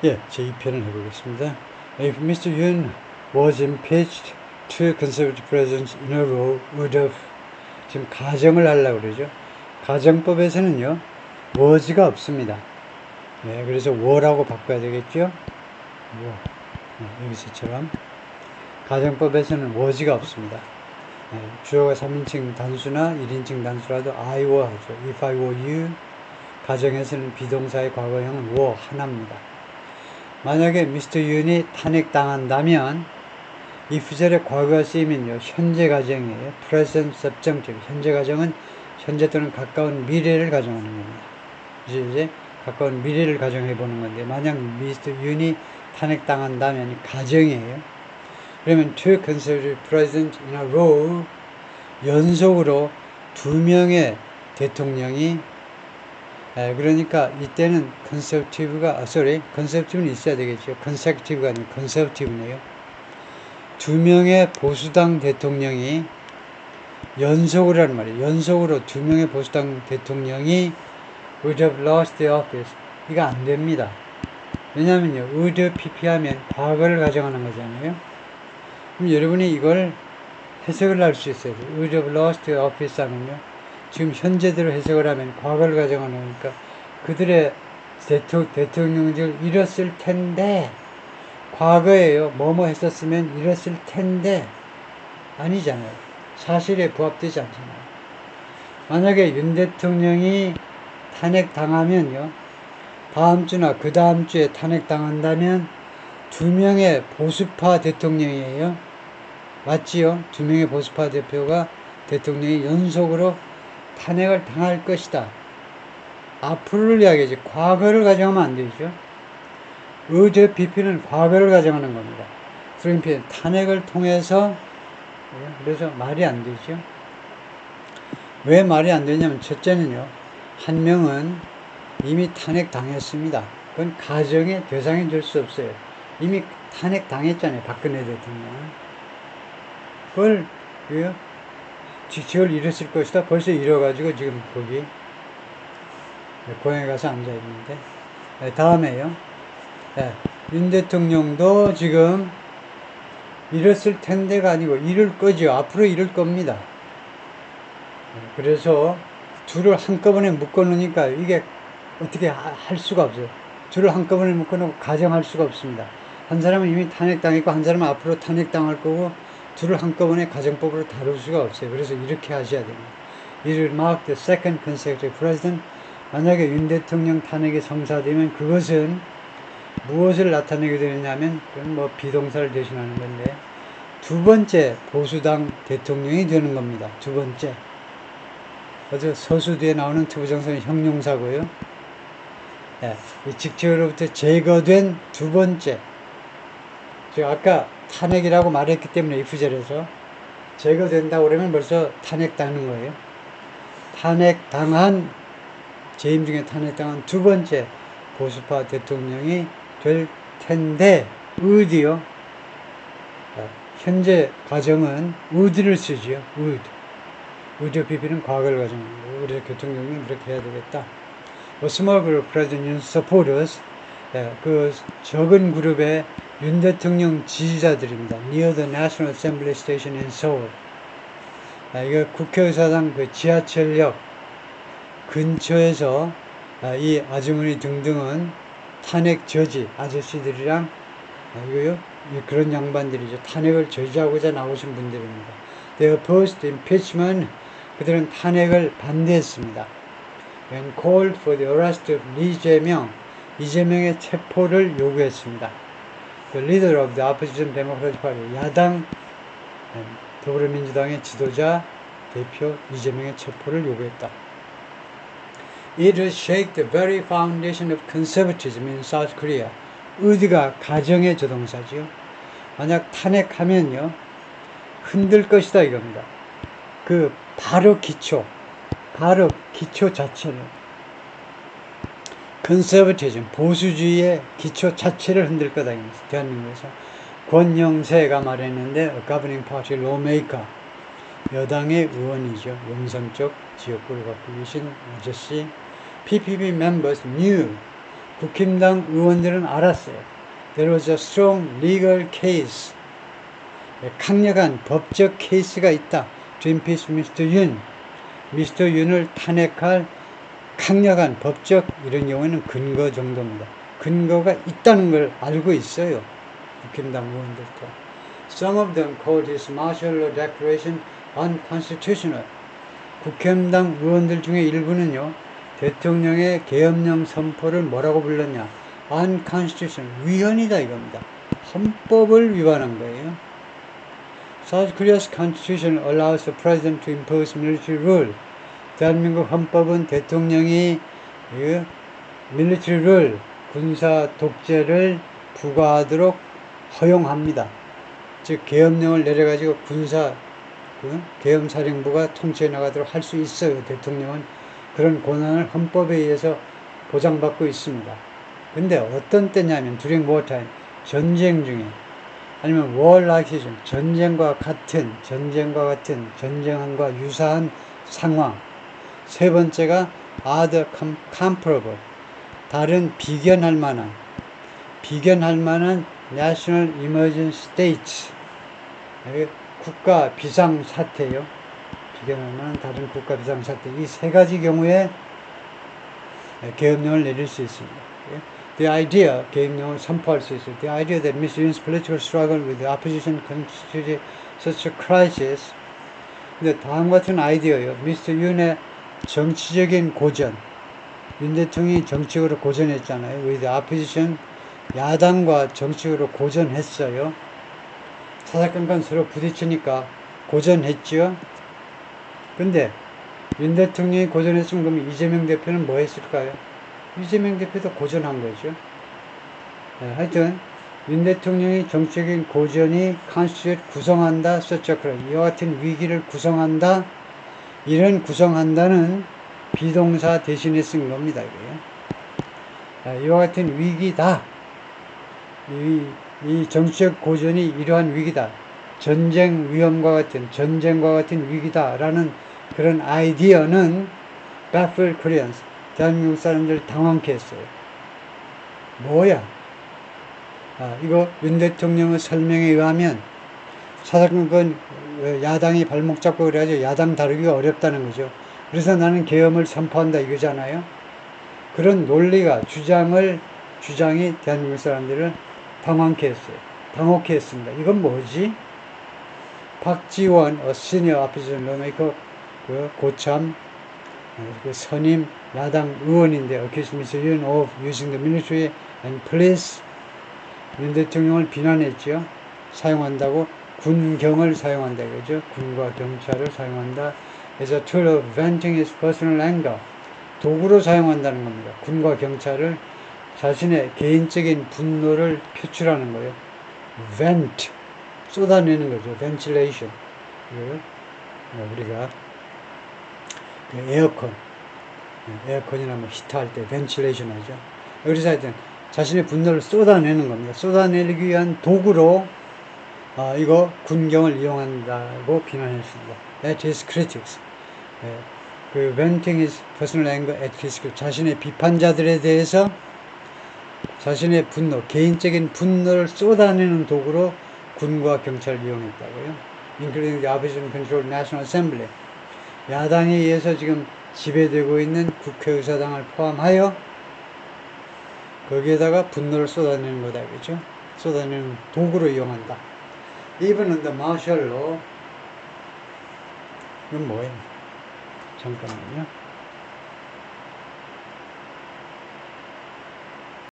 예, 제 2편을 해보겠습니다. If Mr. Yoon was impeached, two conservative presidents in a row would have. 지금 가정을 하려고 그러죠. 가정법에서는요, was가 없습니다. 예, 그래서 were라고 바꿔야 되겠죠. 여기서처럼. 가정법에서는 was가 없습니다. 예, 주어가 3인칭 단수나 1인칭 단수라도 I were 하죠. If I were you. 가정에서는 비동사의 과거형은 were 하나입니다. 만약에 미스터 윤이 탄핵당한다면 if절에 과거가 쓰이면요, 현재 가정이에요. present subjunctive. 현재 가정은 현재 또는 가까운 미래를 가정하는 겁니다. 이제 가까운 미래를 가정해 보는 건데, 만약 미스터 윤이 탄핵당한다면 가정이에요. 그러면 two conservative presidents in a row, 연속으로 두 명의 대통령이, 그러니까 이때는 컨셉티브는 있어야 되겠죠. 컨셉티브가 아니고 컨셉티브네요. 두 명의 보수당 대통령이 연속으로 하는 말이에요. 연속으로 두 명의 보수당 대통령이 would have lost the office. 이거 안 됩니다. 왜냐면요, would pp하면 과거를 가정하는 거잖아요. 그럼 여러분이 이걸 해석을 할 수 있어요. would have lost the office 하면요, 지금 현재대로 해석을 하면 과거를 가정하는 거니까 그들의 대통령직을 잃었을 텐데, 과거에요, 뭐뭐 했었으면 잃었을 텐데 아니잖아요. 사실에 부합되지 않잖아요. 만약에 윤 대통령이 탄핵당하면요, 다음 주나 그 다음 주에 탄핵당한다면 두 명의 보수파 대통령이에요. 맞지요? 두 명의 보수파 대통령이 연속으로 탄핵을 당할 것이다. 앞으로를 이야기하지 과거를 가정하면 안 되죠. 의제 BP는 과거를 가정하는 겁니다. 그러니까 탄핵을 통해서, 그래서 말이 안 되죠. 왜 말이 안 되냐면, 첫째는요, 한 명은 이미 탄핵 당했습니다. 그건 가정의 대상이 될 수 없어요. 이미 탄핵 당했잖아요, 박근혜 대통령. 그걸 왜요? 직책을 잃었을 것이다. 벌써 잃어가지고 지금 거기 고향에 가서 앉아있는데. 다음에요, 윤 대통령도 지금 잃었을 텐데가 아니고 잃을 거죠. 앞으로 잃을 겁니다. 그래서 둘을 한꺼번에 묶어놓으니까 이게 어떻게 할 수가 없어요. 둘을 한꺼번에 묶어놓고 가정할 수가 없습니다. 한 사람은 이미 탄핵당했고 한 사람은 앞으로 탄핵당할 거고, 둘을 한꺼번에 가정법으로 다룰 수가 없어요. 그래서 이렇게 하셔야 됩니다. It will mark the second consecutive president. 만약에 윤 대통령 탄핵이 성사되면 그것은 무엇을 나타내게 되느냐면, 그건 뭐 비동사를 대신하는 건데, 두 번째 보수당 대통령이 되는 겁니다. 두 번째. 어제 서수 뒤에 나오는 투부정사는 형용사고요. 이 직책으로부터 제거된 두 번째. 제가 아까 탄핵이라고 말했기 때문에 if절에서 제거된다고 그러면 벌써 탄핵당하는 거예요. 재임 중에 탄핵당한 두 번째 보수파 대통령이 될 텐데, would요. 현재 가정은 would를 쓰지요. would BP는 과거를 가정하는 거예요. 그래서 교통경이 그렇게 해야 되겠다. A small group of President supporters, 그 적은 그룹의 윤 대통령 지지자들입니다. Near the National Assembly Station in Seoul. 이거 국회의사당 그 지하철역 근처에서 이 아주머니 등등은 탄핵 저지 아저씨들이랑, 이거요, 그런 양반들이죠. 탄핵을 저지하고자 나오신 분들입니다. They opposed impeachment. 그들은 탄핵을 반대했습니다. When called for the arrest of 이재명의 체포를 요구했습니다. The leader of the opposition Democratic Party, 야당 더불어민주당의 지도자 대표 이재명의 체포를 요구했다. It will shake the very foundation of conservatism in South Korea. 의디가 가정의 조동사지요. 만약 탄핵하면요, 흔들 것이다 이겁니다. 바로 기초 자체를, conservatism, 보수주의의 기초 자체를 흔들 거다 이겁니다. 대한민국에서. 권영세가 말했는데, a governing party lawmaker, 여당의 의원이죠. 용산 쪽 지역구를 갖고 계신 아저씨. PPP members knew, 국힘당 의원들은 알았어요. There was a strong legal case. 강력한 법적 케이스가 있다. To impeach Mr. Yoon. Mr. Yoon을 탄핵할 강력한 법적 이런 경우에는 근거 정도입니다. 근거가 있다는 걸 알고 있어요. 국힘당 의원들도. Some of them called his martial law declaration unconstitutional. 국힘당 의원들 중에 일부는요, 대통령의 계엄령 선포를 뭐라고 불렀냐? unconstitutional. 위헌이다 이겁니다. 헌법을 위반한 거예요. South Korea's constitution allows the president to impose military rule. 대한민국 헌법은 대통령이 military rule, 군사 독재를 부과하도록 허용합니다. 즉 계엄령을 내려가지고 계엄사령부가 통치해 나가도록 할 수 있어요. 대통령은 그런 권한을 헌법에 의해서 보장받고 있습니다. 근데 어떤 때냐면 during wartime, 전쟁 중에 아니면 warlike situation, 전쟁과 같은, 전쟁과 유사한 상황. 세 번째가 other comparable, 다른 비견할 만한 national emergency states, 국가 비상사태요. 비견할 만한 다른 국가 비상사태. 이 세 가지 경우에 계엄령을 내릴 수 있습니다. The idea, 계엄령을 선포할 수 있어요. The idea that Mr. Yoon's political struggle with the opposition constituted such a crisis. 근데 다음과 같은 아이디어예요. Mr. Yoon의 정치적인 고전. 윤 대통령이 정치적으로 고전했잖아요. with the opposition, 야당과 정치적으로 고전했어요. 사사건건 서로 부딪히니까 고전했죠. 근데 윤 대통령이 고전했으면 그럼 이재명 대표는 뭐 했을까요? 이재명 대표도 고전한 거죠. 네, 하여튼 윤 대통령이 정치적인 고전이 constitute 구성한다, such a crisis, 이와 같은 위기를 구성한다, 이런 구성한다는 비동사 대신에 쓴 겁니다. 이거요. 이와 같은 위기다. 이 정치적 고전이 이러한 위기다. 전쟁과 같은 위기다라는 그런 아이디어는 baffled Koreans, 대한민국 사람들 당황케 했어요. 뭐야? 이거 윤 대통령의 설명에 의하면 사사건건 야당이 발목 잡고 그래가지고 야당 다루기가 어렵다는 거죠. 그래서 나는 계엄을 선포한다 이거잖아요. 그런 논리가 주장이 대한민국 사람들을 당황케 했어요. 당혹케 했습니다. 이건 뭐지? 박지원, 시니어 opposition lawmaker, 고참, 선임 야당 의원인데, accused Mr. Yoon of using the military and police. 윤 대통령을 비난했죠. 사용한다고, 군경을 사용한다 그러죠. 군과 경찰을 사용한다. as a tool of venting his personal anger. 도구로 사용한다는 겁니다. 군과 경찰을 자신의 개인적인 분노를 표출하는 거예요. vent, 쏟아내는 거죠. ventilation. 우리가 에어컨이나 뭐 히터할 때 ventilation 하죠. 그래서 하여튼 자신의 분노를 쏟아내는 겁니다. 쏟아내기 위한 도구로 이거 군경을 이용한다고 비난했습니다. At his critics. 그 venting his personal anger at his critics. 자신의 비판자들에 대해서 자신의 분노, 개인적인 분노를 쏟아내는 도구로 군과 경찰을 이용했다고요. Including the opposition controlled National Assembly. 야당에 의해서 지금 지배되고 있는 국회의사당을 포함하여 거기에다가 분노를 쏟아내는 거다, 그죠? 쏟아내는 도구로 이용한다. Even under martial law. 이건 뭐예요? 잠깐만요.